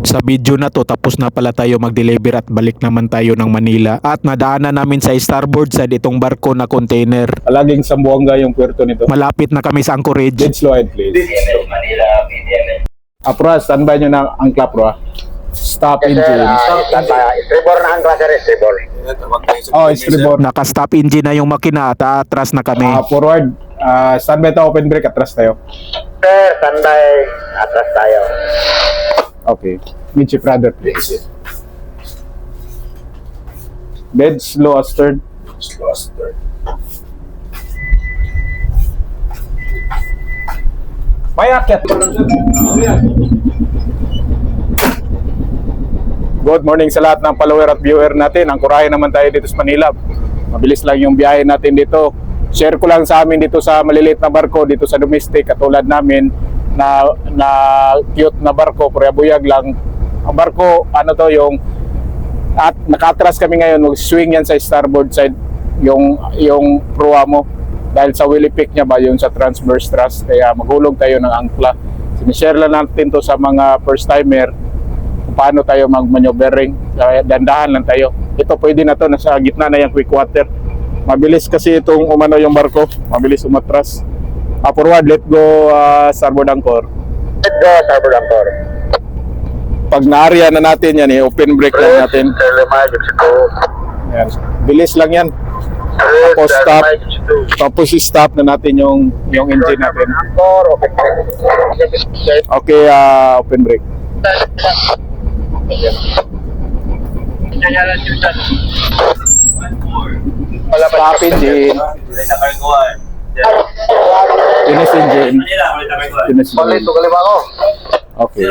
Sa video na to, tapos na pala tayo mag-deliver at balik naman tayo ng Manila. At nadaanan namin sa starboard side itong barko na container. Palaging Sambuanga yung puerto nito. Malapit na kami sa anchorage. Dead slow ahead, please. Apro, standby nyo na ang clap, bro. Stop engine. Tribor na ang klase rin, tribor. Oh, it's tribor. Naka-stop engine na yung makina at atras na kami. Forward. Standby tayo, open brake, atras tayo. Sir, standby. Atras tayo. Okay. Meet your brother, please. Dead slow astern. May akyat. Good morning sa lahat ng follower at viewer natin. Angkorahin naman tayo dito sa Manila. Mabilis lang yung biyahe natin dito. Share ko lang sa amin dito sa maliliit na barko dito sa domestic katulad namin na cute na barko, purya-buyag lang. Ang barko, ano to, yung at nakatras kami ngayon, mag-swing yan sa starboard side yung proa mo dahil sa willy pick niya ba yung sa transverse thrust, kaya maghulog tayo ng angkla. Sinishare lang natin to sa mga first timer kung paano tayo mag-maneuvering, dandahan lang tayo. Ito pwede na to, nasa gitna na yung quick water. Mabilis kasi itong umano yung barko, mabilis umatras. Forward, let go, starboard anchor. Let go, starboard anchor. Pag na-area na natin yan, open brake lang natin. Yan. Bilis lang yan. Tapos stop. Tapos stop na natin yung engine natin. Anchor, open brake. Okay, open brake. Stop engine. Finish engine. Finish engine. Tugalim ako. Okay.